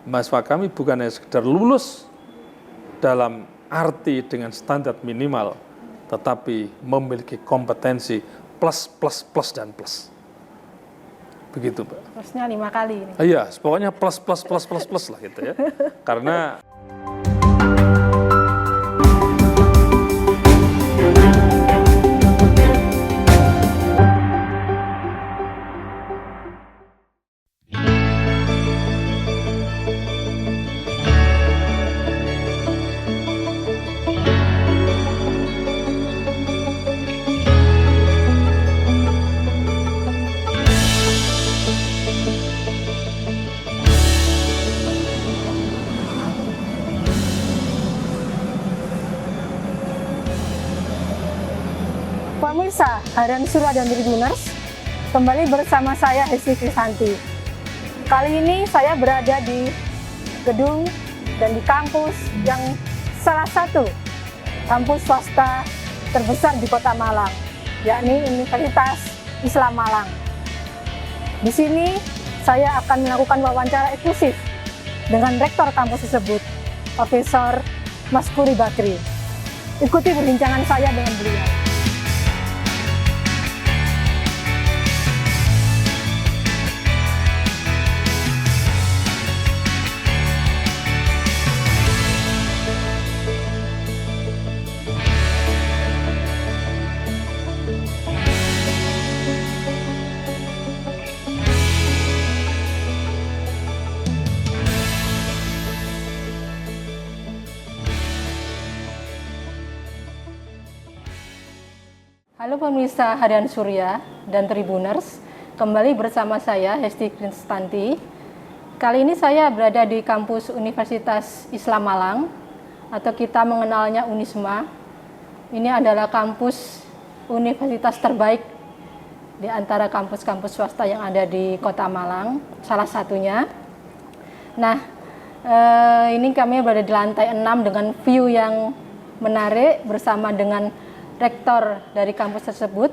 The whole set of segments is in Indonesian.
mahasiswa kami bukan hanya sekedar lulus dalam arti dengan standar minimal, tetapi memiliki kompetensi plus, plus, plus, dan plus. Begitu, Pak. Plusnya 5 kali. Iya, pokoknya plus, plus, plus, plus, plus lah gitu ya. Karena Pemirsa Harian Surya dan Tribuners, kembali bersama saya Hesti Krisanti. Kali ini saya berada di gedung dan di kampus yang salah satu kampus swasta terbesar di Kota Malang, yakni Universitas Islam Malang. Di sini saya akan melakukan wawancara eksklusif dengan rektor kampus tersebut, Profesor Maskuri Bakri. Ikuti perbincangan saya dengan beliau. Halo pemirsa Harian Surya dan Tribuners, kembali bersama saya Hesti Krisanti. Kali ini saya berada di kampus Universitas Islam Malang, atau kita mengenalnya Unisma. Ini adalah kampus universitas terbaik di antara kampus-kampus swasta yang ada di Kota Malang, salah satunya. Nah, ini kami berada di lantai 6 dengan view yang menarik bersama dengan rektor dari kampus tersebut,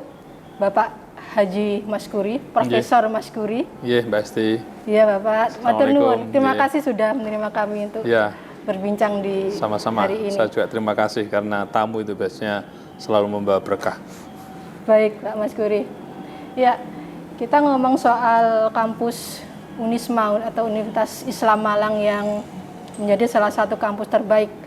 Bapak Haji Maskuri, Profesor Maskuri. Iya, Mbak Esti. Iya, Bapak. Matur nuwun. Terima Yeah. kasih sudah menerima kami untuk berbincang di Sama-sama. hari ini. Saya juga terima kasih karena tamu itu biasanya selalu membawa berkah. Baik, Pak Maskuri. Ya, kita ngomong soal kampus Unisma atau Universitas Islam Malang yang menjadi salah satu kampus terbaik.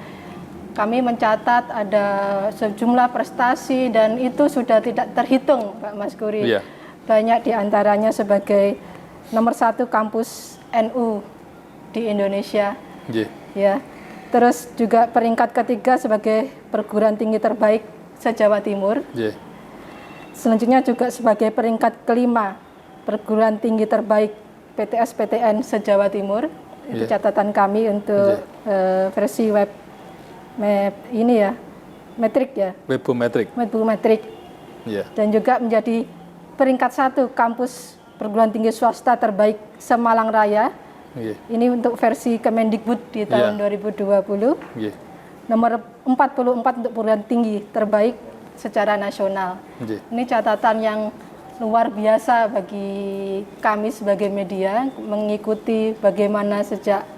Kami mencatat ada sejumlah prestasi dan itu sudah tidak terhitung, Pak Maskuri. Iya. Banyak diantaranya sebagai nomor 1 kampus NU di Indonesia. Iya. Ya. Terus juga peringkat ketiga sebagai perguruan tinggi terbaik se-Jawa Timur. Iya. Selanjutnya juga sebagai peringkat kelima perguruan tinggi terbaik PTS-PTN se-Jawa Timur. Itu catatan kami untuk versi web ini ya, metrik ya. Webometrik. Iya. Dan juga menjadi peringkat 1 kampus perguruan tinggi swasta terbaik se-Malang Raya. Iya. Ini untuk versi Kemendikbud di tahun 2020. Iya. Nomor 44 untuk perguruan tinggi terbaik secara nasional. Iya. Ini catatan yang luar biasa bagi kami sebagai media, mengikuti bagaimana sejak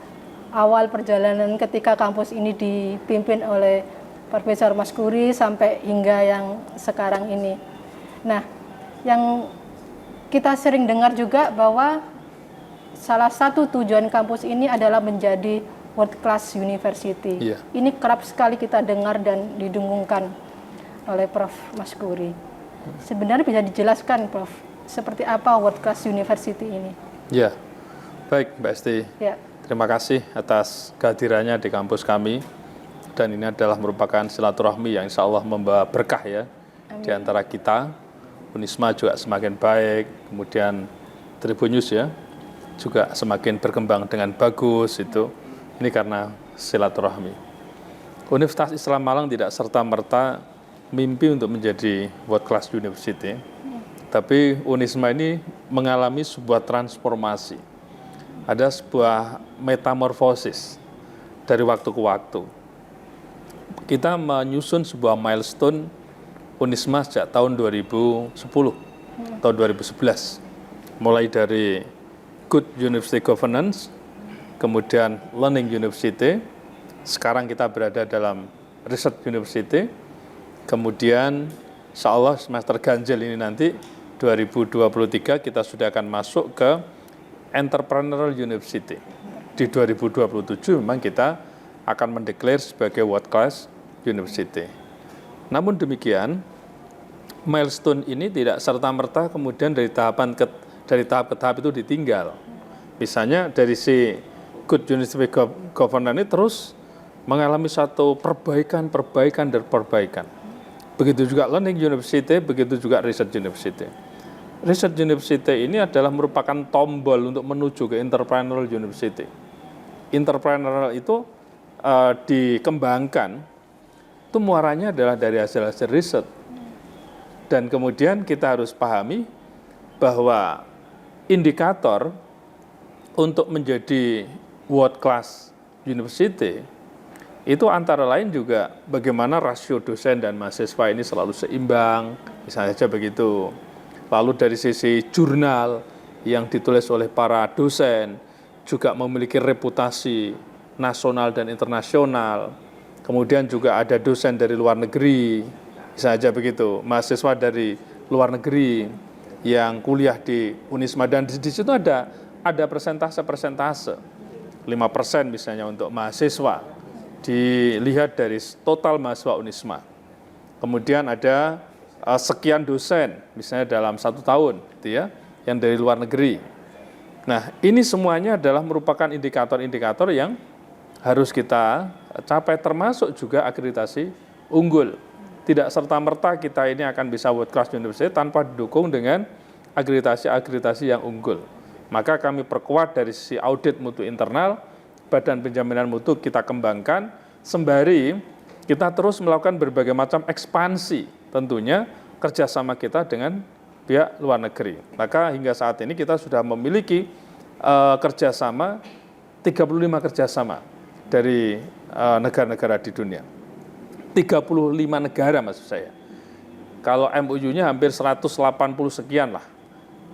awal perjalanan ketika kampus ini dipimpin oleh Profesor Maskuri sampai hingga yang sekarang ini. Nah, yang kita sering dengar juga bahwa salah satu tujuan kampus ini adalah menjadi world class university. Iya. Ini kerap sekali kita dengar dan didengungkan oleh Prof. Maskuri. Sebenarnya bisa dijelaskan, Prof, seperti apa world class university ini? Ya, baik Mbak Esti. Ya. Terima kasih atas kehadirannya di kampus kami. Dan ini adalah merupakan silaturahmi yang insya Allah membawa berkah ya. Amin. Di antara kita. Unisma juga semakin baik, kemudian Tribun News ya juga semakin berkembang dengan bagus itu. Ini karena silaturahmi. Universitas Islam Malang tidak serta-merta mimpi untuk menjadi world class university. Tapi Unisma ini mengalami sebuah transformasi. Ada sebuah metamorfosis dari waktu ke waktu. Kita menyusun sebuah milestone Unisma sejak tahun 2010 atau 2011. Mulai dari good university governance, kemudian Learning University, sekarang kita berada dalam Research University, kemudian insya Allah semester ganjil ini nanti 2023 kita sudah akan masuk ke Entrepreneurial University. Di 2027 memang kita akan mendeklar sebagai World Class University. Namun demikian, milestone ini tidak serta-merta kemudian dari tahap ke tahap itu ditinggal. Misalnya dari si Good University Governance ini terus mengalami satu perbaikan. Begitu juga Learning University, begitu juga Research University. Research University ini adalah merupakan tombol untuk menuju ke Entrepreneurial University. Entrepreneurial itu dikembangkan, itu muaranya adalah dari hasil-hasil riset. Dan kemudian kita harus pahami bahwa indikator untuk menjadi world class university itu antara lain juga bagaimana rasio dosen dan mahasiswa ini selalu seimbang, misalnya saja begitu. Lalu dari sisi jurnal yang ditulis oleh para dosen juga memiliki reputasi nasional dan internasional. Kemudian juga ada dosen dari luar negeri, misalnya saja begitu, mahasiswa dari luar negeri yang kuliah di Unisma, dan di situ ada persentase 5% misalnya untuk mahasiswa dilihat dari total mahasiswa Unisma. Kemudian ada sekian dosen misalnya dalam 1 tahun gitu ya, yang dari luar negeri. Nah, ini semuanya adalah merupakan indikator-indikator yang harus kita capai, termasuk juga akreditasi unggul. Tidak serta-merta kita ini akan bisa world class university tanpa didukung dengan akreditasi yang unggul. Maka kami perkuat dari sisi audit mutu internal, badan penjaminan mutu kita kembangkan, sembari kita terus melakukan berbagai macam ekspansi, tentunya kerjasama kita dengan pihak luar negeri. Maka hingga saat ini kita sudah memiliki kerjasama, 35 kerjasama dari negara-negara di dunia. 35 negara maksud saya. Kalau MOU-nya hampir 180 sekian lah.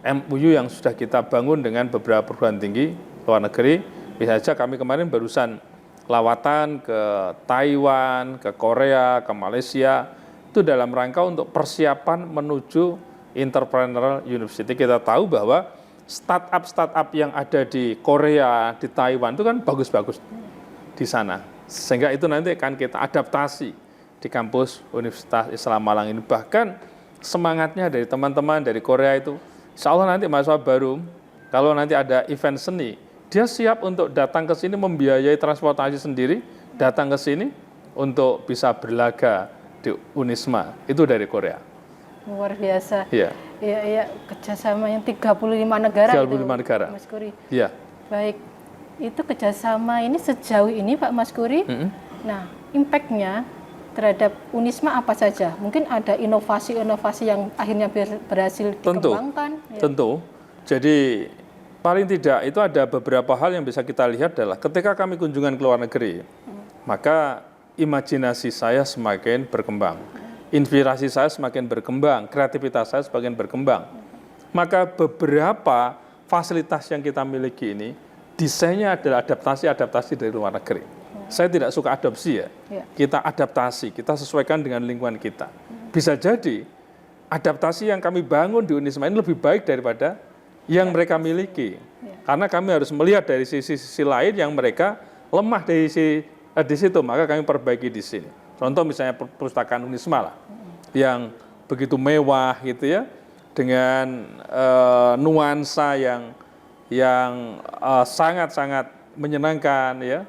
MOU yang sudah kita bangun dengan beberapa perguruan tinggi luar negeri. Bisa saja kami kemarin barusan lawatan ke Taiwan, ke Korea, ke Malaysia, itu dalam rangka untuk persiapan menuju Entrepreneurial University. Kita tahu bahwa startup yang ada di Korea, di Taiwan itu kan bagus-bagus di sana. Sehingga itu nanti akan kita adaptasi di kampus Universitas Islam Malang ini. Bahkan semangatnya dari teman-teman dari Korea itu, insya Allah nanti mahasiswa baru, kalau nanti ada event seni, dia siap untuk datang ke sini, membiayai transportasi sendiri, datang ke sini untuk bisa berlaga di Unisma. Itu dari Korea. Luar biasa. Iya. Iya, kerjasama yang 35 negara 35 itu, negara. Mas Kuri. Iya. Baik, itu kerjasama ini sejauh ini Pak Mas Kuri, nah impact-nya terhadap Unisma apa saja? Mungkin ada inovasi-inovasi yang akhirnya berhasil dikembangkan? Tentu. Jadi paling tidak itu ada beberapa hal yang bisa kita lihat adalah ketika kami kunjungan ke luar negeri, maka imajinasi saya semakin berkembang, inspirasi saya semakin berkembang, kreativitas saya semakin berkembang. Maka beberapa fasilitas yang kita miliki ini, desainnya adalah adaptasi dari luar negeri. Saya tidak suka adopsi ya. Kita adaptasi, kita sesuaikan dengan lingkungan kita. Bisa jadi adaptasi yang kami bangun di Unisma ini lebih baik daripada yang mereka miliki. Karena kami harus melihat dari sisi lain yang mereka lemah di situ, maka kami perbaiki di sini. Contoh misalnya perpustakaan Unisma lah, yang begitu mewah gitu ya, dengan nuansa yang sangat-sangat menyenangkan ya.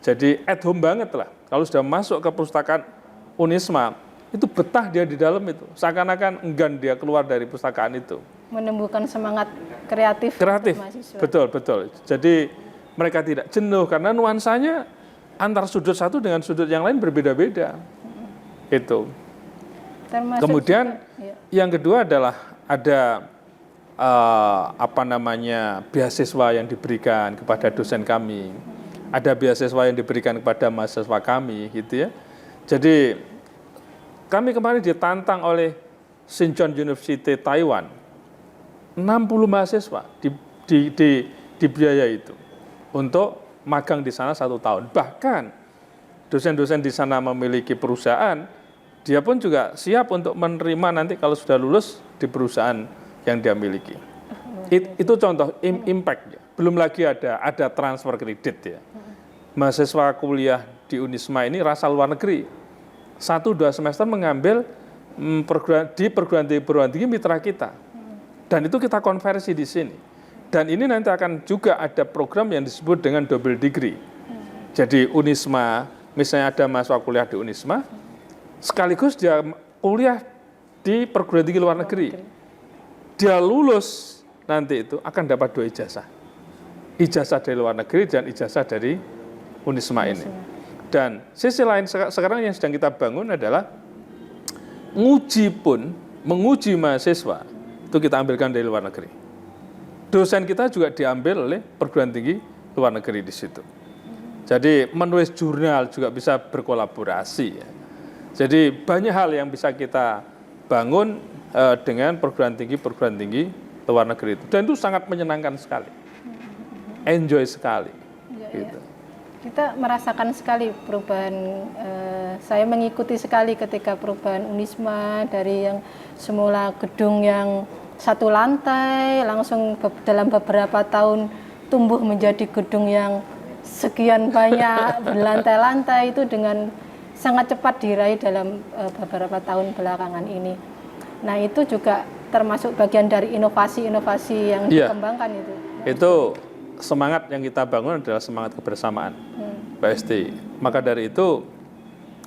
Jadi at home banget lah. Kalau sudah masuk ke perpustakaan Unisma, itu betah dia di dalam itu. Seakan-akan enggan dia keluar dari perpustakaan itu. Menumbuhkan semangat kreatif. Betul. Jadi mereka tidak jenuh karena nuansanya antar sudut satu dengan sudut yang lain berbeda-beda. Itu. Kemudian yang kedua adalah ada beasiswa yang diberikan kepada dosen kami. Ada beasiswa yang diberikan kepada mahasiswa kami gitu ya. Jadi kami kemarin ditantang oleh Sinchon University Taiwan, 60 mahasiswa dibiaya itu untuk magang di sana 1 tahun. Bahkan dosen-dosen di sana memiliki perusahaan, dia pun juga siap untuk menerima nanti kalau sudah lulus di perusahaan yang dia miliki. Itu contoh impact. Belum lagi ada transfer kredit ya. Mahasiswa kuliah di Unisma ini asal luar negeri. 1-2 semester mengambil di perguruan tinggi mitra kita. Dan itu kita konversi di sini. Dan ini nanti akan juga ada program yang disebut dengan double degree. Jadi Unisma, misalnya ada mahasiswa kuliah di Unisma, sekaligus dia kuliah di perguruan tinggi luar negeri. Dia lulus nanti itu akan dapat 2 ijazah. Ijazah dari luar negeri dan ijazah dari Unisma ini. Dan sisi lain sekarang yang sedang kita bangun adalah menguji mahasiswa itu kita ambilkan dari luar negeri. Dosen kita juga diambil oleh perguruan tinggi luar negeri di situ. Jadi menulis jurnal juga bisa berkolaborasi. Ya. Jadi banyak hal yang bisa kita bangun dengan perguruan tinggi luar negeri itu. Dan itu sangat menyenangkan sekali, enjoy sekali. Gitu. Kita merasakan sekali perubahan, saya mengikuti sekali ketika perubahan Unisma dari yang semula gedung yang 1 lantai, langsung dalam beberapa tahun tumbuh menjadi gedung yang sekian banyak berlantai-lantai, itu dengan sangat cepat diraih dalam beberapa tahun belakangan ini. Nah itu juga termasuk bagian dari inovasi-inovasi yang dikembangkan itu. Itu semangat yang kita bangun adalah semangat kebersamaan, PST. Maka dari itu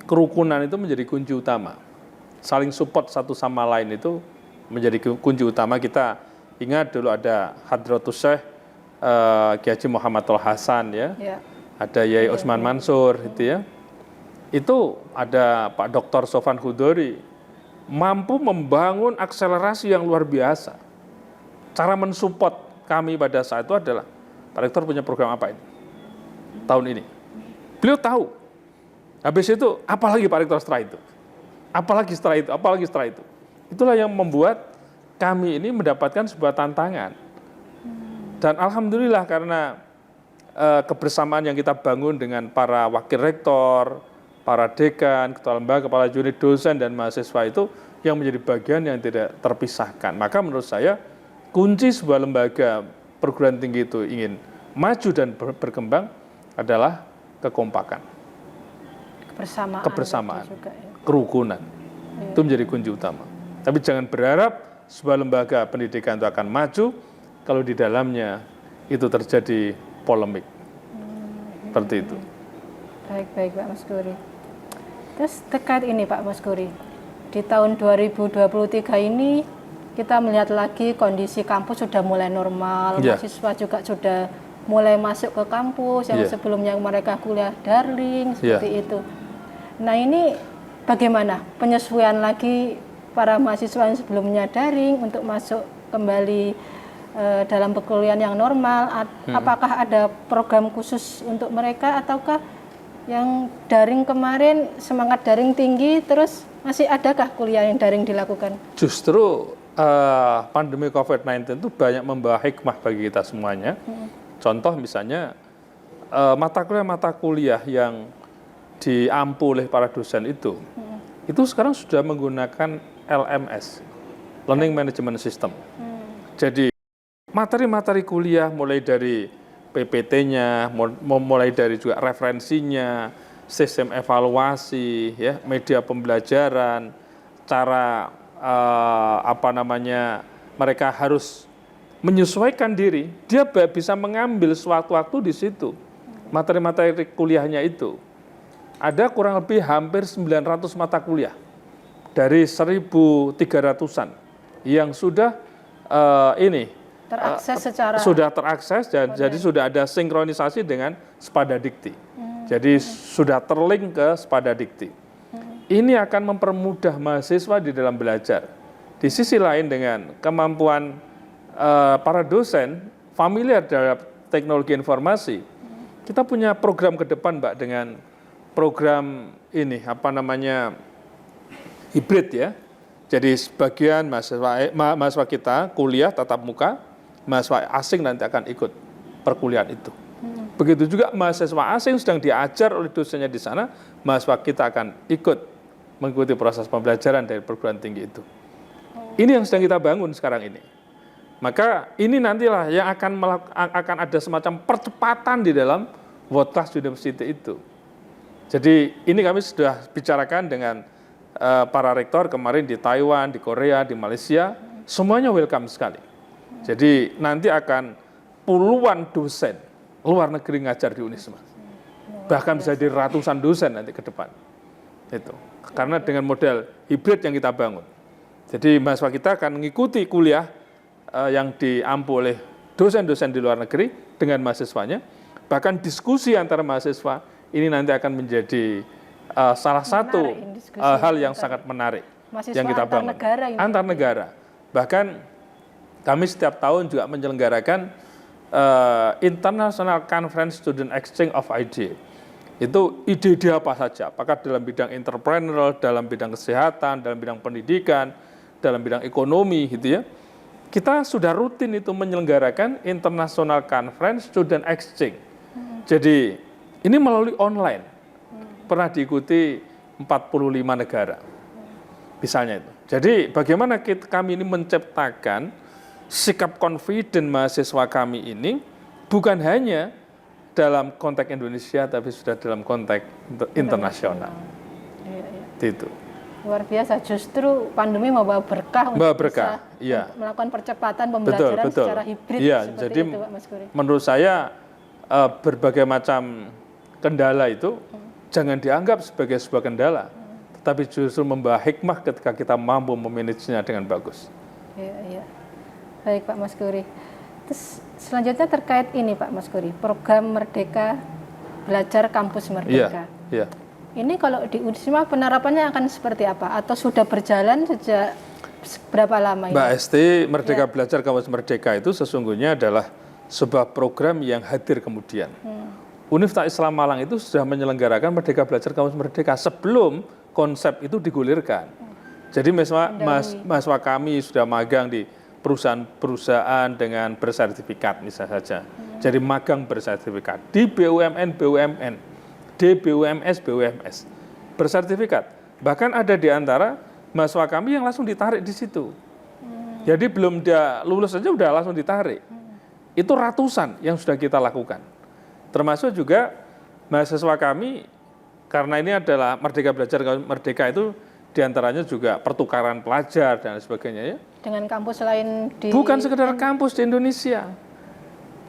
kerukunan itu menjadi kunci utama. Saling support satu sama lain itu menjadi kunci utama. Kita ingat dulu ada Hadratus Syekh Kiai Haji Muhammad Tol Hasan ya. Ada Yai Usman Mansur gitu ya. Itu ada Pak Dr. Sofan Hudori, mampu membangun akselerasi yang luar biasa. Cara mensupport kami pada saat itu adalah, Pak Rektor punya program apa ini? Tahun ini. Beliau tahu. Habis itu, apalagi Pak Rektor setelah itu? Apalagi setelah itu? Apalagi setelah itu? Itulah yang membuat kami ini mendapatkan sebuah tantangan. Dan alhamdulillah karena kebersamaan yang kita bangun dengan para wakil rektor, para dekan, ketua lembaga, kepala unit, dosen, dan mahasiswa itu yang menjadi bagian yang tidak terpisahkan. Maka menurut saya, kunci sebuah lembaga perguruan tinggi itu ingin maju dan berkembang adalah kekompakan, kebersamaan, juga, ya. Kerukunan. Itu menjadi kunci utama. Tapi jangan berharap sebuah lembaga pendidikan itu akan maju kalau di dalamnya itu terjadi polemik. Seperti itu. Baik Pak Mas Guri. Terus terkait ini Pak Mas Guri, di tahun 2023 ini kita melihat lagi kondisi kampus sudah mulai normal, mahasiswa juga sudah mulai masuk ke kampus yang sebelumnya mereka kuliah daring seperti itu. Nah ini bagaimana penyesuaian lagi para mahasiswa yang sebelumnya daring untuk masuk kembali dalam perkuliahan yang normal? Apakah ada program khusus untuk mereka ataukah yang daring kemarin semangat daring tinggi terus masih adakah kuliah yang daring dilakukan? Justru pandemi COVID-19 itu banyak membawa hikmah bagi kita semuanya. Contoh misalnya mata kuliah yang diampu oleh para dosen itu sekarang sudah menggunakan LMS, Learning Management System. Jadi materi-materi kuliah mulai dari PPT-nya, mulai dari juga referensinya, sistem evaluasi, ya, media pembelajaran, cara mereka harus menyesuaikan diri, dia bisa mengambil sewaktu-waktu di situ. Materi-materi kuliahnya itu ada kurang lebih hampir 900 mata kuliah dari 1.300-an yang sudah sudah terakses dan jadi sudah ada sinkronisasi dengan Spada Dikti. Jadi sudah terlink ke Spada Dikti. Ini akan mempermudah mahasiswa di dalam belajar. Di sisi lain dengan kemampuan para dosen familiar terhadap teknologi informasi, kita punya program ke depan, Mbak, dengan program ini hibrid ya. Jadi sebagian mahasiswa kita kuliah tatap muka, mahasiswa asing nanti akan ikut perkuliahan itu. Begitu juga mahasiswa asing sedang diajar oleh dosennya di sana, mahasiswa kita akan ikut mengikuti proses pembelajaran dari perguruan tinggi itu. Ini yang sedang kita bangun sekarang ini. Maka ini nantilah yang akan ada semacam percepatan di dalam World Class University itu. Jadi ini kami sudah bicarakan dengan para rektor kemarin di Taiwan, di Korea, di Malaysia, semuanya welcome sekali. Jadi nanti akan puluhan dosen luar negeri ngajar di Unisma. Bahkan bisa jadi ratusan dosen nanti ke depan. Itu. Karena dengan model hibrid yang kita bangun. Jadi mahasiswa kita akan mengikuti kuliah yang diampu oleh dosen-dosen di luar negeri dengan mahasiswanya. Bahkan diskusi antara mahasiswa ini nanti akan menjadi salah satu hal yang sangat menarik mahasiswa yang kita bangun. Antar negara. Bahkan kami setiap tahun juga menyelenggarakan International Conference Student Exchange of Idea. Itu ide-ide apa saja, apakah dalam bidang entrepreneurial, dalam bidang kesehatan, dalam bidang pendidikan, dalam bidang ekonomi gitu ya. Kita sudah rutin itu menyelenggarakan International Conference Student Exchange. Jadi ini melalui online. Pernah diikuti 45 negara. Misalnya itu. Jadi bagaimana kami ini menciptakan sikap confident mahasiswa kami ini bukan hanya dalam konteks Indonesia tapi sudah dalam konteks internasional. Itu. Luar biasa, justru pandemi membawa berkah untuk bisa melakukan percepatan pembelajaran secara hibrid seperti jadi itu, Pak Mas Guri. Menurut saya berbagai macam kendala itu jangan dianggap sebagai sebuah kendala, tetapi justru membawa hikmah ketika kita mampu memanagenya dengan bagus. Iya. Baik Pak Mas Guri. Terus selanjutnya terkait ini Pak Mas Guri, program Merdeka Belajar Kampus Merdeka. Iya. Ini kalau di Unisma penerapannya akan seperti apa? Atau sudah berjalan sejak berapa lama ini? Mbak Esti, Merdeka Belajar Kampus Merdeka itu sesungguhnya adalah sebuah program yang hadir kemudian. Universitas Islam Malang itu sudah menyelenggarakan Merdeka Belajar Kampus Merdeka sebelum konsep itu digulirkan. Jadi mahasiswa kami sudah magang di perusahaan-perusahaan dengan bersertifikat misalnya saja. Jadi magang bersertifikat di BUMN, di BUMS, bersertifikat. Bahkan ada di antara mahasiswa kami yang langsung ditarik di situ. Jadi belum dia lulus saja udah langsung ditarik. Itu ratusan yang sudah kita lakukan. Termasuk juga mahasiswa kami, karena ini adalah Merdeka Belajar Merdeka itu diantaranya juga pertukaran pelajar dan sebagainya ya. Dengan kampus lain di... Bukan sekedar kampus di Indonesia.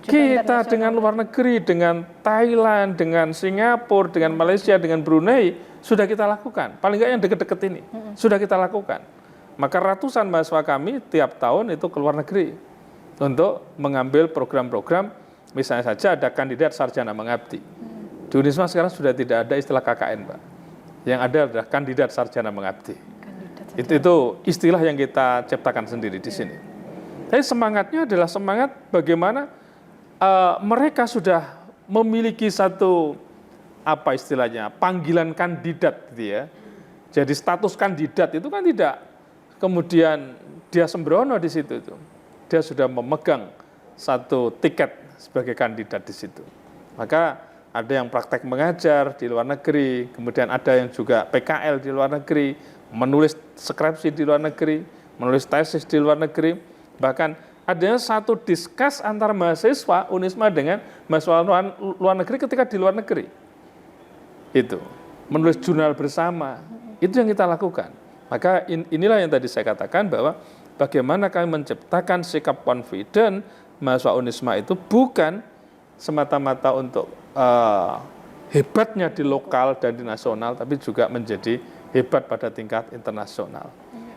Kita dengan luar negeri, dengan Thailand, dengan Singapura, dengan Malaysia, dengan Brunei, sudah kita lakukan. Paling nggak yang deket-deket ini, sudah kita lakukan. Maka ratusan mahasiswa kami tiap tahun itu ke luar negeri untuk mengambil program-program, misalnya saja ada kandidat sarjana mengabdi. Di Unisma sekarang sudah tidak ada istilah KKN, Pak. Yang ada adalah kandidat sarjana mengabdi. Itu istilah yang kita ciptakan sendiri di sini. Tapi semangatnya adalah semangat bagaimana mereka sudah memiliki satu apa istilahnya panggilan kandidat, gitu ya. Jadi status kandidat itu kan tidak kemudian dia sembrono di situ itu. Dia sudah memegang satu tiket sebagai kandidat di situ. Maka ada yang praktek mengajar di luar negeri, kemudian ada yang juga PKL di luar negeri, menulis skripsi di luar negeri, menulis tesis di luar negeri, bahkan adanya satu diskus antara mahasiswa Unisma dengan mahasiswa luar negeri ketika di luar negeri. Itu, menulis jurnal bersama, itu yang kita lakukan. Maka inilah yang tadi saya katakan bahwa bagaimana kami menciptakan sikap confident mahasiswa Unisma itu bukan semata-mata untuk hebatnya di lokal dan di nasional, tapi juga menjadi hebat pada tingkat internasional.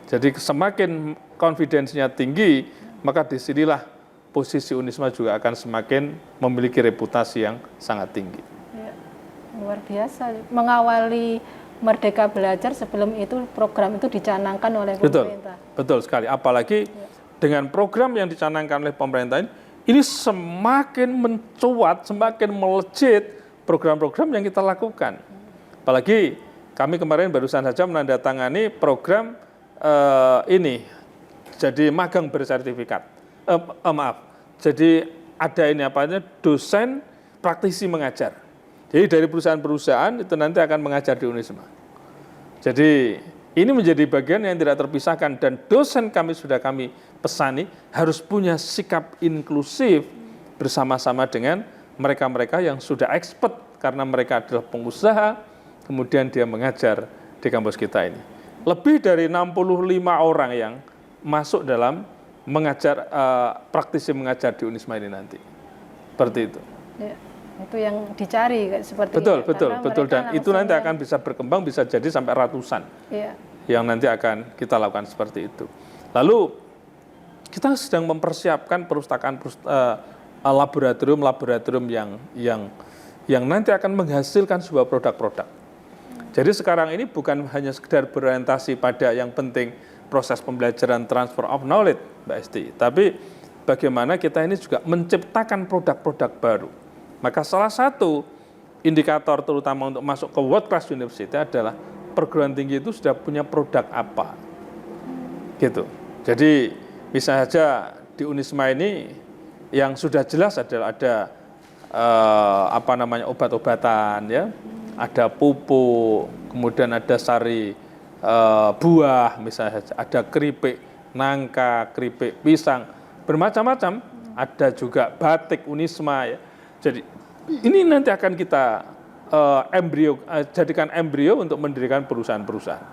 Jadi semakin confidence-nya tinggi, maka disinilah posisi Unisma juga akan semakin memiliki reputasi yang sangat tinggi. Ya, luar biasa. Mengawali Merdeka Belajar sebelum itu program itu dicanangkan oleh pemerintah. Betul sekali. Apalagi dengan program yang dicanangkan oleh pemerintah ini semakin mencuat, semakin melejit program-program yang kita lakukan. Apalagi kami kemarin barusan saja menandatangani program ini, jadi magang bersertifikat. Jadi ada ini dosen praktisi mengajar. Jadi dari perusahaan-perusahaan itu nanti akan mengajar di Unisma. Jadi ini menjadi bagian yang tidak terpisahkan dan dosen kami sudah kami pesani harus punya sikap inklusif bersama-sama dengan mereka-mereka yang sudah expert karena mereka adalah pengusaha, kemudian dia mengajar di kampus kita ini. Lebih dari 65 orang yang masuk dalam mengajar praktisi mengajar di Unisma ini nanti. Seperti itu. Ya, itu yang dicari seperti betul, ini. Betul. Dan itu nanti akan bisa berkembang, bisa jadi sampai ratusan. Ya. Yang nanti akan kita lakukan seperti itu. Lalu kita sedang mempersiapkan perpustakaan laboratorium yang nanti akan menghasilkan sebuah produk-produk. Jadi sekarang ini bukan hanya sekedar berorientasi pada yang penting proses pembelajaran transfer of knowledge, Mbak Esti, tapi bagaimana kita ini juga menciptakan produk-produk baru. Maka salah satu indikator terutama untuk masuk ke world class university adalah perguruan tinggi itu sudah punya produk apa. Gitu. Jadi bisa saja di Unisma ini yang sudah jelas adalah ada obat-obatan ya, ada pupuk, kemudian ada sari buah misalnya, ada keripik nangka, keripik pisang, bermacam-macam, ada juga batik Unisma ya. Jadi ini nanti akan kita jadikan embrio untuk mendirikan perusahaan-perusahaan.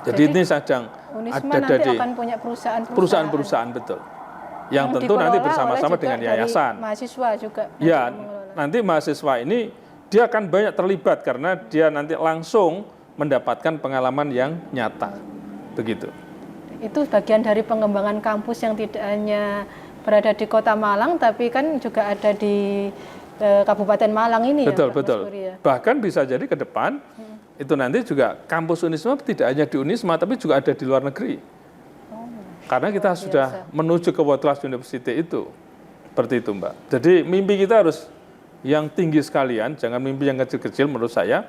Jadi ini sedang Unisma ada nanti akan punya perusahaan-perusahaan betul. Yang tentu nanti bersama-sama dengan yayasan. Mahasiswa juga. Ya, nanti mahasiswa ini dia akan banyak terlibat karena dia nanti langsung mendapatkan pengalaman yang nyata. Begitu. Itu bagian dari pengembangan kampus yang tidak hanya berada di Kota Malang, tapi kan juga ada di Kabupaten Malang ini. Betul, ya, betul. Ya. Bahkan bisa jadi ke depan itu nanti juga kampus Unisma tidak hanya di Unisma, tapi juga ada di luar negeri. Karena kita sudah menuju ke world class university itu. Seperti itu, Mbak. Jadi mimpi kita harus yang tinggi sekalian, jangan mimpi yang kecil-kecil menurut saya.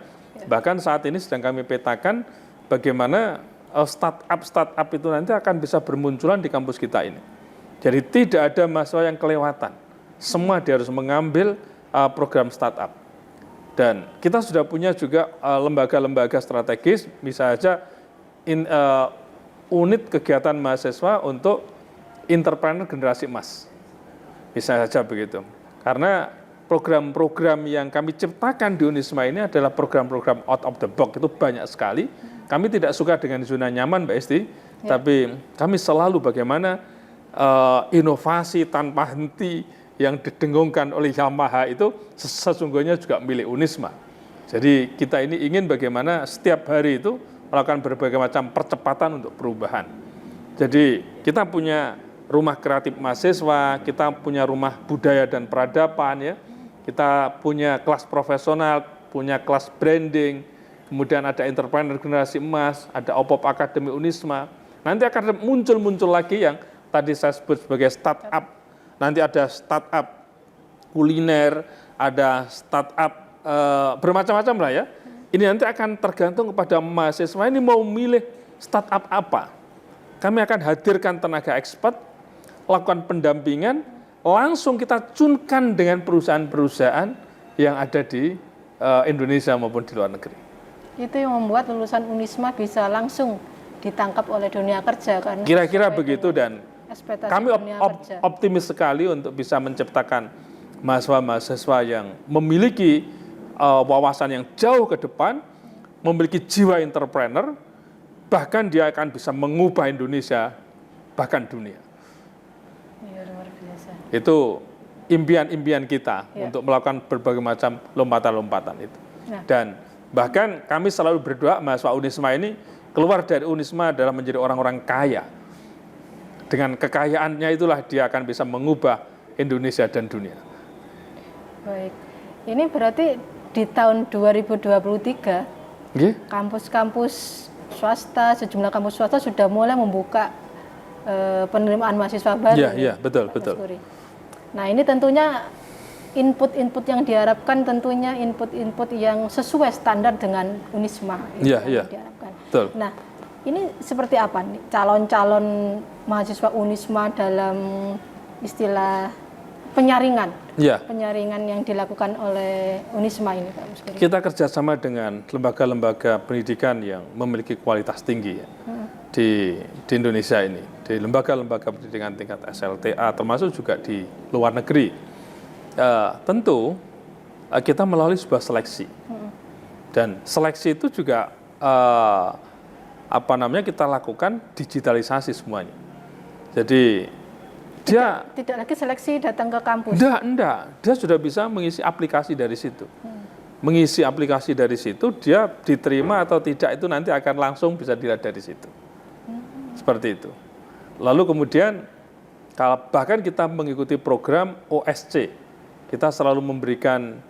Bahkan saat ini sedang kami petakan bagaimana startup itu nanti akan bisa bermunculan di kampus kita ini. Jadi tidak ada mahasiswa yang kelewatan. Semua dia harus mengambil program startup. Dan kita sudah punya juga lembaga-lembaga strategis, misalnya unit kegiatan mahasiswa untuk entrepreneur generasi emas. Bisa saja begitu. Karena program-program yang kami ciptakan di Unisma ini adalah program-program out of the box, itu banyak sekali. Kami tidak suka dengan zona nyaman, Mbak Esti, tapi kami selalu bagaimana inovasi tanpa henti yang didengungkan oleh Yamaha itu sesungguhnya juga milik Unisma. Jadi kita ini ingin bagaimana setiap hari itu melakukan berbagai macam percepatan untuk perubahan. Jadi kita punya rumah kreatif mahasiswa, kita punya rumah budaya dan peradaban ya, kita punya kelas profesional, punya kelas branding, kemudian ada entrepreneur generasi emas, ada OPOP Akademi Unisma. Nanti akan muncul lagi yang tadi saya sebut sebagai startup. Nanti ada startup kuliner, ada startup bermacam-macam lah ya. Ini nanti akan tergantung kepada mahasiswa ini mau milih startup apa. Kami akan hadirkan tenaga expert, lakukan pendampingan, langsung kita cunkan dengan perusahaan-perusahaan yang ada di Indonesia maupun di luar negeri. Itu yang membuat lulusan Unisma bisa langsung ditangkap oleh dunia kerja kan? Kira-kira begitu, dan kami optimis sekali untuk bisa menciptakan mahasiswa-mahasiswa yang memiliki wawasan yang jauh ke depan, memiliki jiwa entrepreneur, bahkan dia akan bisa mengubah Indonesia, bahkan dunia. Ya, luar biasa. Itu impian-impian kita untuk melakukan berbagai macam lompatan-lompatan itu. Dan bahkan kami selalu berdoa mahasiswa Unisma ini keluar dari Unisma adalah menjadi orang-orang kaya. Dengan kekayaannya itulah dia akan bisa mengubah Indonesia dan dunia. Baik, ini berarti di tahun 2023, kampus-kampus swasta, sejumlah kampus swasta sudah mulai membuka penerimaan mahasiswa baru. Iya, betul. Nah, ini tentunya input-input yang diharapkan tentunya input-input yang sesuai standar dengan Unisma. Iya. Betul. Nah, ini seperti apa nih calon-calon mahasiswa Unisma dalam istilah penyaringan. Ya. Penyaringan yang dilakukan oleh Unisma ini, Pak Muskuri. Kita kerjasama dengan lembaga-lembaga pendidikan yang memiliki kualitas tinggi ya, di Indonesia ini, di lembaga-lembaga pendidikan tingkat SLTA, termasuk juga di luar negeri. Tentu kita melalui sebuah seleksi, dan seleksi itu juga kita lakukan digitalisasi semuanya. Jadi dia tidak lagi seleksi datang ke kampus. Enggak. Dia sudah bisa mengisi aplikasi dari situ. Mengisi aplikasi dari situ, dia diterima atau tidak itu nanti akan langsung bisa dilihat dari situ. Seperti itu. Lalu kemudian bahkan kita mengikuti program OSC. Kita selalu memberikan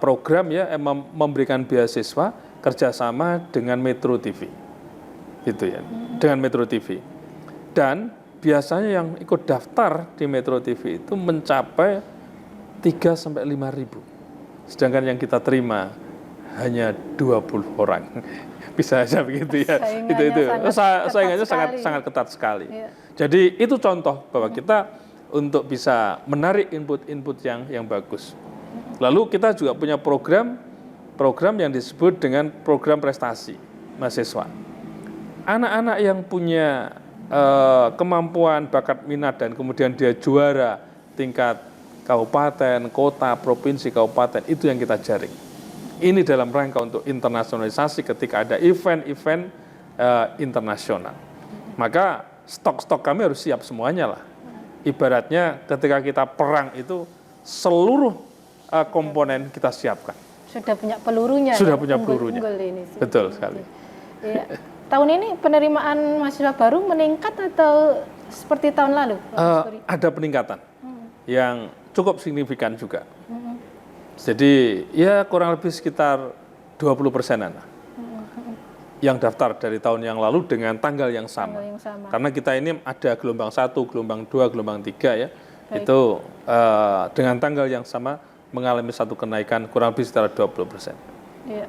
program ya, memberikan beasiswa kerjasama dengan Metro TV. Gitu ya. Dengan Metro TV. Dan biasanya yang ikut daftar di Metro TV itu mencapai 3 sampai 5 ribu. Sedangkan yang kita terima hanya 20 orang. Bisa saja begitu ya. Saingannya sangat ketat sekali. Ya. Jadi itu contoh bahwa kita untuk bisa menarik input-input yang bagus. Lalu kita juga punya program yang disebut dengan program prestasi mahasiswa. Anak-anak yang punya kemampuan, bakat, minat, dan kemudian dia juara tingkat kabupaten, kota, provinsi, kabupaten, itu yang kita jaring. Ini dalam rangka untuk internasionalisasi ketika ada event-event internasional. Maka stok-stok kami harus siap semuanya lah. Ibaratnya ketika kita perang itu seluruh komponen kita siapkan. Sudah punya pelurunya. Sudah punya pelurunya. Ini betul sekali. Ya. Tahun ini penerimaan mahasiswa baru meningkat atau seperti tahun lalu? Ada peningkatan yang cukup signifikan juga. Jadi ya kurang lebih sekitar 20%-an yang daftar dari tahun yang lalu dengan tanggal yang sama. Karena kita ini ada gelombang 1, gelombang 2, gelombang 3 ya. Baik. Itu dengan tanggal yang sama mengalami satu kenaikan kurang lebih sekitar 20%. Iya.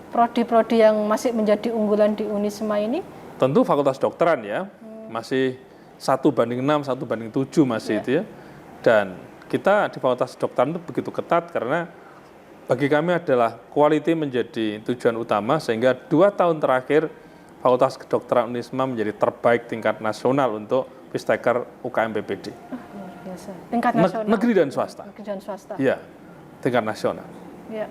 Prodi-prodi yang masih menjadi unggulan di Unisma ini? Tentu fakultas kedokteran ya, masih 1:6, 1:7 masih itu ya. Dan kita di fakultas kedokteran itu begitu ketat karena bagi kami adalah quality menjadi tujuan utama, sehingga 2 tahun terakhir fakultas kedokteran Unisma menjadi terbaik tingkat nasional untuk Pisteker UKM PPD. Luar biasa. Tingkat nasional. Negeri dan swasta. Negeri dan swasta. Iya, tingkat nasional. Ya.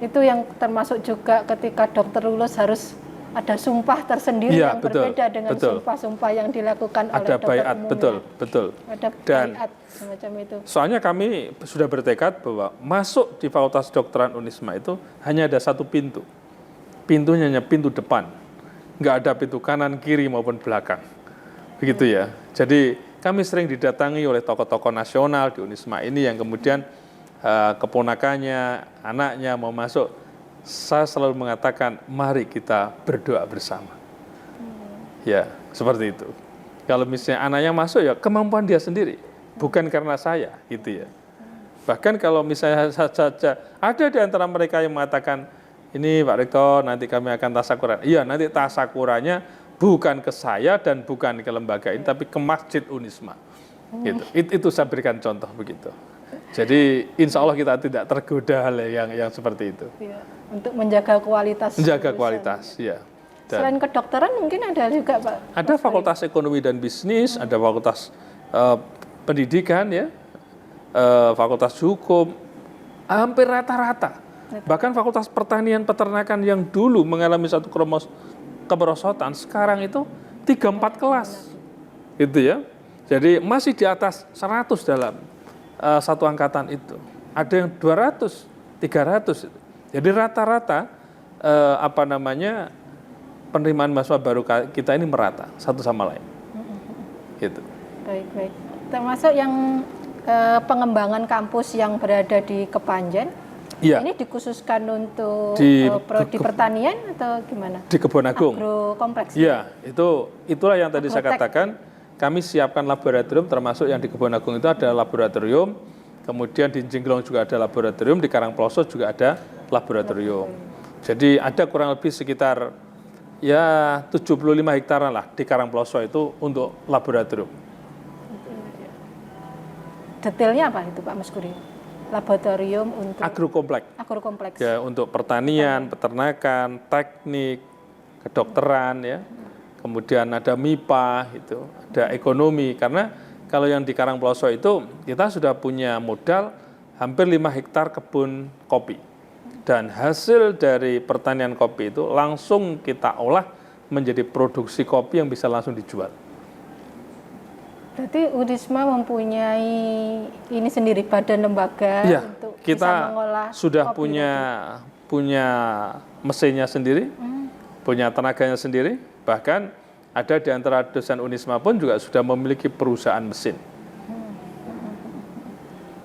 Itu yang termasuk juga ketika dokter lulus harus ada sumpah tersendiri yang berbeda dengan sumpah-sumpah yang dilakukan oleh dokter umumnya. Betul. Ada baiat semacam itu. Soalnya kami sudah bertekad bahwa masuk di Fakultas Kedokteran Unisma itu hanya ada satu pintu. Pintunya hanya pintu depan. Nggak ada pintu kanan, kiri maupun belakang. Begitu ya. Jadi kami sering didatangi oleh tokoh-tokoh nasional di Unisma ini yang kemudian keponakannya, anaknya mau masuk, saya selalu mengatakan, mari kita berdoa bersama. Ya, seperti itu. Kalau misalnya anaknya masuk, ya kemampuan dia sendiri, bukan karena saya, gitu ya. Bahkan kalau misalnya saja ada di antara mereka yang mengatakan, ini Pak Rektor, nanti kami akan tasakuran. Iya, nanti tasakurannya bukan ke saya dan bukan ke lembaga ini, tapi ke Masjid Unisma. Gitu. Itu saya berikan contoh begitu. Jadi insya Allah kita tidak tergoda hal yang seperti itu. Ya, untuk menjaga kualitas. Menjaga kualitas, ya. Selain kedokteran mungkin ada juga Pak? Ada fakultas ekonomi dan bisnis, ada fakultas pendidikan ya, fakultas hukum, hampir rata-rata. Bahkan fakultas pertanian peternakan yang dulu mengalami satu kemerosotan, sekarang itu 3-4 kelas. Gitu ya. Jadi masih di atas 100 dalam satu angkatan itu. Ada yang 200, 300 itu. Jadi rata-rata penerimaan mahasiswa baru kita ini merata satu sama lain. Gitu. Baik. Termasuk yang pengembangan kampus yang berada di Kepanjen. Ya. Ini dikhususkan untuk prodi pertanian atau gimana? Di Kebon Agung. Agrokompleks. Iya, itulah yang tadi saya katakan. Kami siapkan laboratorium, termasuk yang di Kebon Agung itu ada laboratorium, kemudian di Jinggelong juga ada laboratorium, di Karangploso juga ada laboratorium. Jadi ada kurang lebih sekitar 75 hektaran lah di Karangploso itu untuk laboratorium. detailnya apa itu Pak Mas Guri? Laboratorium untuk agrokompleks. Ya, untuk pertanian, peternakan, teknik, kedokteran ya. Kemudian ada MIPA itu, ada ekonomi, karena kalau yang di Karangploso itu kita sudah punya modal hampir 5 hektar kebun kopi. Dan hasil dari pertanian kopi itu langsung kita olah menjadi produksi kopi yang bisa langsung dijual. Berarti Unisma mempunyai ini sendiri badan lembaga ya, untuk kita bisa mengolah sudah kopi punya mesinnya sendiri, punya tenaganya sendiri, bahkan ada di antara dosen Unisma pun juga sudah memiliki perusahaan mesin.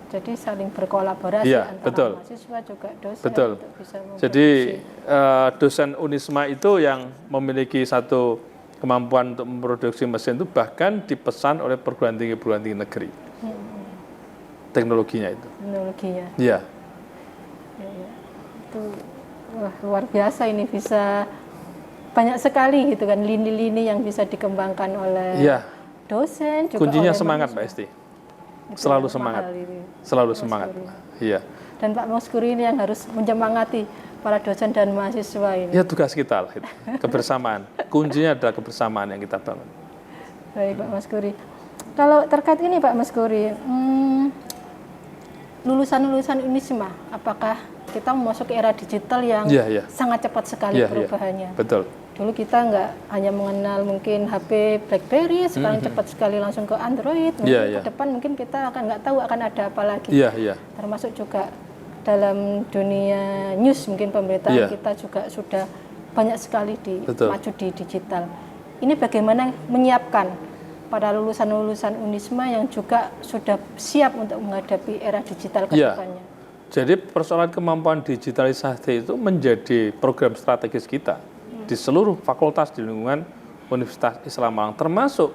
Jadi saling berkolaborasi antara mahasiswa juga dosen untuk bisa memproduksi. Jadi dosen Unisma itu yang memiliki satu kemampuan untuk memproduksi mesin itu bahkan dipesan oleh perguruan tinggi negeri. Teknologinya itu. Teknologinya. Iya. Ya. Itu luar biasa, ini bisa banyak sekali gitu kan lini-lini yang bisa dikembangkan oleh dosen juga. Kuncinya oleh semangat Mbak Esti. Selalu semangat. Selalu semangat. Iya. Dan Pak Mas Guri ini yang harus menyemangati para dosen dan mahasiswa ini. Ya, tugas kita lah itu. Kebersamaan. Kuncinya adalah kebersamaan yang kita bangun. Baik Pak Mas Guri. Kalau terkait ini Pak Mas Guri, lulusan-lulusan Unisma, apakah kita memasuki era digital yang sangat cepat sekali perubahannya? Betul. Dulu kita nggak hanya mengenal mungkin HP BlackBerry, sekarang cepat sekali langsung ke Android. Ke depan mungkin kita akan nggak tahu akan ada apa lagi. Termasuk juga dalam dunia news, mungkin pemberitaan kita juga sudah banyak sekali maju di digital. Ini bagaimana menyiapkan para lulusan-lulusan Unisma yang juga sudah siap untuk menghadapi era digital ke depannya? Jadi persoalan kemampuan digitalisasi itu menjadi program strategis kita di seluruh fakultas di lingkungan Universitas Islam Malang, termasuk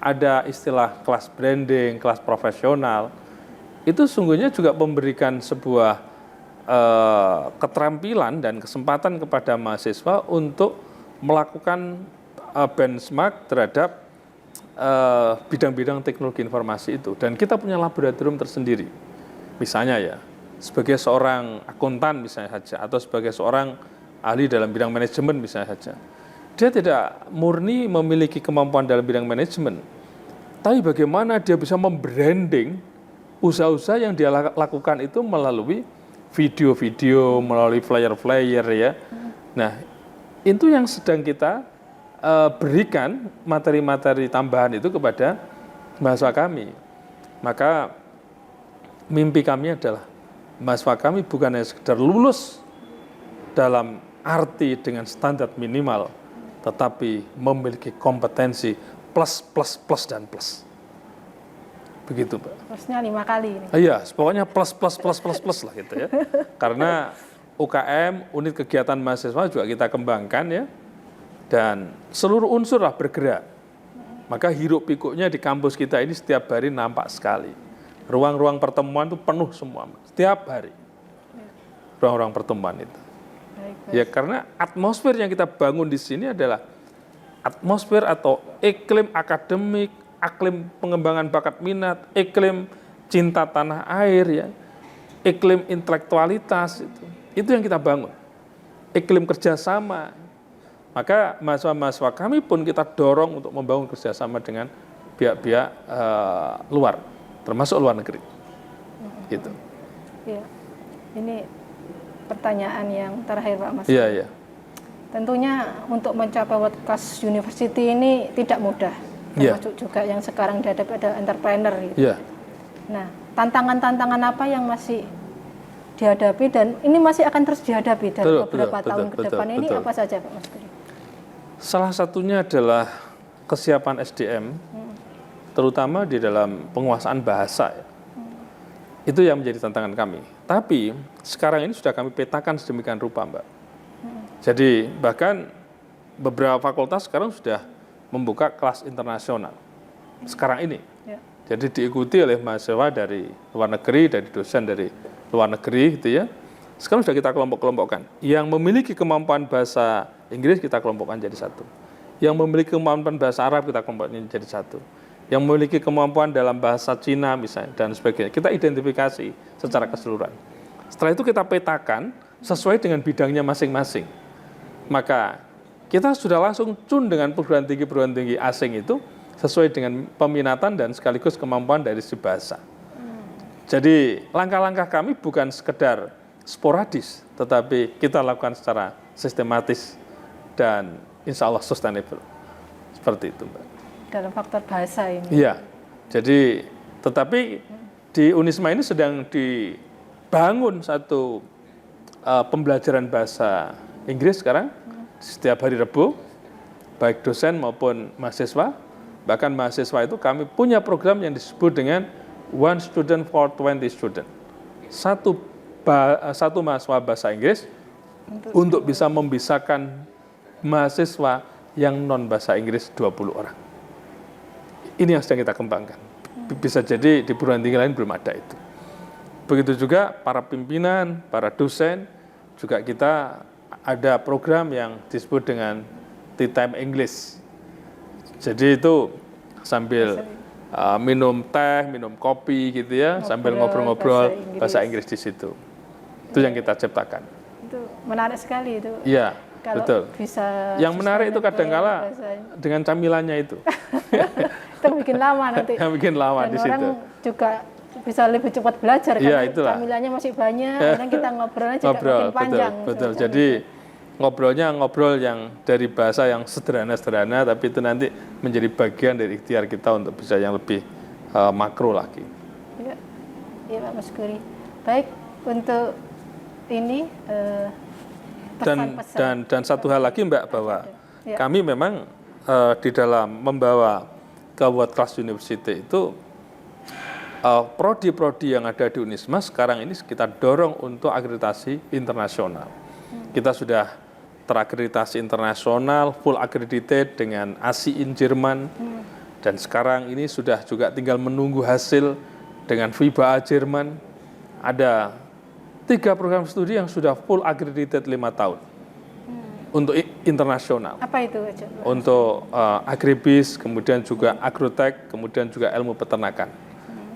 ada istilah kelas branding, kelas profesional. Itu sungguhnya juga memberikan sebuah keterampilan dan kesempatan kepada mahasiswa untuk melakukan benchmark terhadap bidang-bidang teknologi informasi itu. Dan kita punya laboratorium tersendiri. Misalnya ya, sebagai seorang akuntan misalnya saja, atau sebagai seorang ahli dalam bidang manajemen misalnya saja, dia tidak murni memiliki kemampuan dalam bidang manajemen, tapi bagaimana dia bisa membranding usaha-usaha yang dia lakukan itu melalui video-video, melalui flyer-flyer ya. Nah, itu yang sedang kita berikan materi-materi tambahan itu kepada mahasiswa kami. Maka mimpi kami adalah mahasiswa kami bukan hanya sekedar lulus dalam arti dengan standar minimal, tetapi memiliki kompetensi plus, plus, plus, dan plus. Begitu, Pak. Plusnya 5 kali. Iya, pokoknya plus, plus, plus, plus, plus lah gitu ya. Karena UKM, unit kegiatan mahasiswa juga kita kembangkan ya. Dan seluruh unsur lah bergerak. Maka hiruk pikuknya di kampus kita ini setiap hari nampak sekali. Ruang-ruang pertemuan itu penuh semua, setiap hari. Ruang-ruang pertemuan itu. Ya, karena atmosfer yang kita bangun di sini adalah atmosfer atau iklim akademik, iklim pengembangan bakat minat, iklim cinta tanah air ya, iklim intelektualitas itu yang kita bangun. Iklim kerjasama. Maka mahasiswa-mahasiswa kami pun kita dorong untuk membangun kerjasama dengan pihak-pihak luar, termasuk luar negeri. Gitu. Ya. Ini pertanyaan yang terakhir Pak Mas. Iya. Tentunya untuk mencapai World Class University ini tidak mudah. Termasuk juga yang sekarang dihadapi ada entrepreneur gitu. Nah, tantangan-tantangan apa yang masih dihadapi dan ini masih akan terus dihadapi dalam beberapa tahun ke depan ini apa saja Pak Mas? Salah satunya adalah kesiapan SDM, terutama di dalam penguasaan bahasa. Itu yang menjadi tantangan kami. Tapi sekarang ini sudah kami petakan sedemikian rupa, Mbak. Jadi bahkan beberapa fakultas sekarang sudah membuka kelas internasional. Sekarang ini. Jadi diikuti oleh mahasiswa dari luar negeri, dari dosen dari luar negeri, gitu ya. Sekarang sudah kita kelompok-kelompokkan. Yang memiliki kemampuan bahasa Inggris kita kelompokkan jadi satu. Yang memiliki kemampuan bahasa Arab kita kelompokkan jadi satu. yang memiliki kemampuan dalam bahasa Cina misalnya dan sebagainya. Kita identifikasi secara keseluruhan. Setelah itu kita petakan sesuai dengan bidangnya masing-masing. Maka kita sudah langsung tune dengan perguruan tinggi asing itu sesuai dengan peminatan dan sekaligus kemampuan dari si bahasa. Jadi langkah-langkah kami bukan sekedar sporadis, tetapi kita lakukan secara sistematis dan insya Allah sustainable. Seperti itu, Mbak. Dalam faktor bahasa ini. Iya, jadi tetapi di Unisma ini sedang dibangun satu pembelajaran bahasa Inggris sekarang, setiap hari Rabu, baik dosen maupun mahasiswa. Bahkan mahasiswa itu kami punya program yang disebut dengan One Student for 20 Student. Satu mahasiswa bahasa Inggris untuk bisa membisahkan mahasiswa yang non bahasa Inggris 20 orang. Ini yang sedang kita kembangkan. Bisa jadi di perguruan tinggi lain belum ada itu. Begitu juga para pimpinan, para dosen, juga kita ada program yang disebut dengan Tea Time English. Jadi itu sambil minum teh, minum kopi gitu ya, sambil ngobrol-ngobrol bahasa Inggris di situ. Itu yang kita ciptakan. Itu menarik sekali itu. Iya, kalau betul. Bisa yang menarik itu kadang-kala dengan camilannya itu. Itu bikin lama nanti. Yang bikin lama dan di orang situ. juga bisa lebih cepat belajar Ya, karena itulah. camilannya masih banyak, kadang kita ngobrolnya juga makin panjang. Betul. Jadi ngobrolnya ngobrol yang dari bahasa yang sederhana-sederhana, tapi itu nanti menjadi bagian dari ikhtiar kita untuk bisa yang lebih makro lagi. Iya, iya Pak Mas Guri. Baik, untuk ini pesan-pesan. Dan satu hal lagi Mbak, bahwa Ya. kami memang di dalam membawa ke World Class University itu prodi-prodi yang ada di Unisma sekarang ini kita dorong untuk akreditasi internasional. Kita sudah terakreditasi internasional, full accredited dengan ASI in Jerman, dan sekarang ini sudah juga tinggal menunggu hasil dengan FIBA Jerman. Ada 3 program studi yang sudah full accredited 5 tahun untuk internasional. Apa itu? Untuk agribis, kemudian juga agrotek, kemudian juga ilmu peternakan.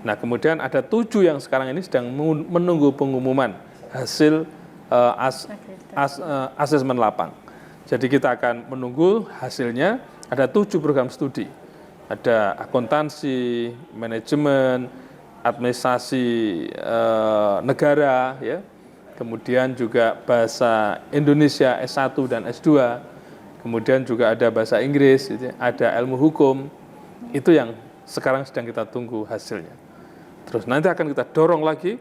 Nah, kemudian ada 7 yang sekarang ini sedang menunggu pengumuman hasil asesmen lapang. Jadi kita akan menunggu hasilnya. Ada 7 program studi. Ada akuntansi, manajemen, administrasi negara, ya. Kemudian juga bahasa Indonesia S1 dan S2. Kemudian juga ada bahasa Inggris, gitu ya. Ada ilmu hukum. Itu yang sekarang sedang kita tunggu hasilnya. Terus nanti akan kita dorong lagi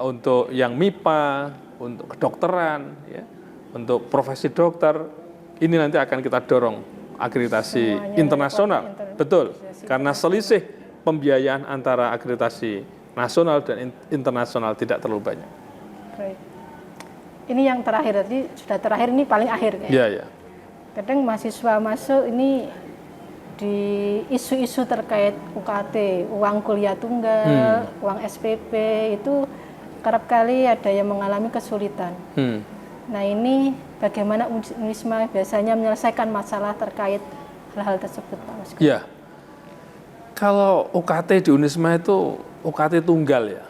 untuk yang MIPA, untuk kedokteran, ya, untuk profesi dokter, ini nanti akan kita dorong akreditasi semuanya internasional. Betul, karena selisih pembiayaan antara akreditasi nasional dan internasional tidak terlalu banyak. Baik. Ini yang terakhir, tadi sudah terakhir, ini paling akhir. Iya. Kadang mahasiswa masuk ini di isu-isu terkait UKT, uang kuliah tunggal, uang SPP, itu kerap kali ada yang mengalami kesulitan. Nah, ini bagaimana Unisma biasanya menyelesaikan masalah terkait hal-hal tersebut, Pak Mas? Iya. Kalau UKT di Unisma itu UKT tunggal ya.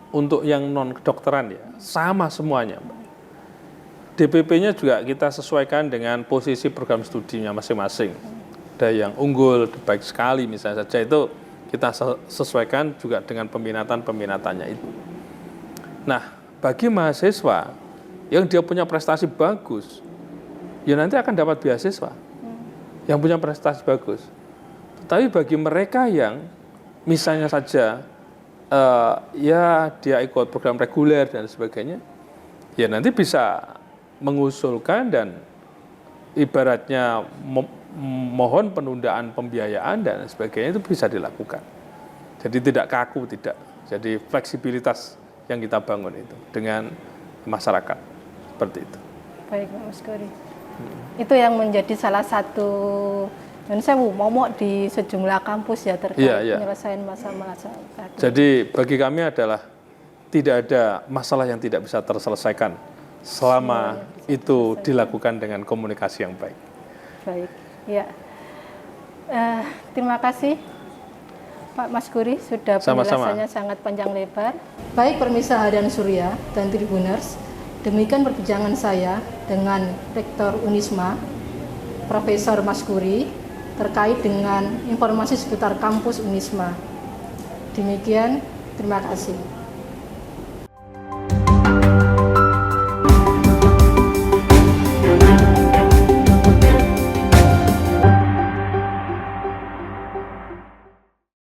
Untuk yang non kedokteran ya, sama semuanya. DPP-nya juga kita sesuaikan dengan posisi program studinya masing-masing. Ada yang unggul, baik sekali misalnya saja, itu kita sesuaikan juga dengan peminatannya itu. Nah, bagi mahasiswa yang dia punya prestasi bagus, ya nanti akan dapat beasiswa. Yang punya prestasi bagus. Tapi bagi mereka yang misalnya saja ya dia ikut program reguler dan sebagainya, ya nanti bisa mengusulkan dan ibaratnya mohon penundaan pembiayaan dan sebagainya, itu bisa dilakukan. Jadi tidak kaku, tidak. Jadi fleksibilitas yang kita bangun itu dengan masyarakat, seperti itu. Baik, Mas Guri. Itu yang menjadi salah satu momok di sejumlah kampus ya terkait penyelesaian masalah-masalah. Jadi bagi kami adalah tidak ada masalah yang tidak bisa terselesaikan selama itu dilakukan dengan komunikasi yang baik. Baik, ya. Terima kasih Pak Mas Guri, sudah Sama-sama. penjelasannya sangat panjang lebar. Baik pemirsa Harian Surya dan Tribuners, demikian perbincangan saya dengan Rektor Unisma, Profesor Mas Guri, terkait dengan informasi seputar kampus Unisma. Demikian, terima kasih.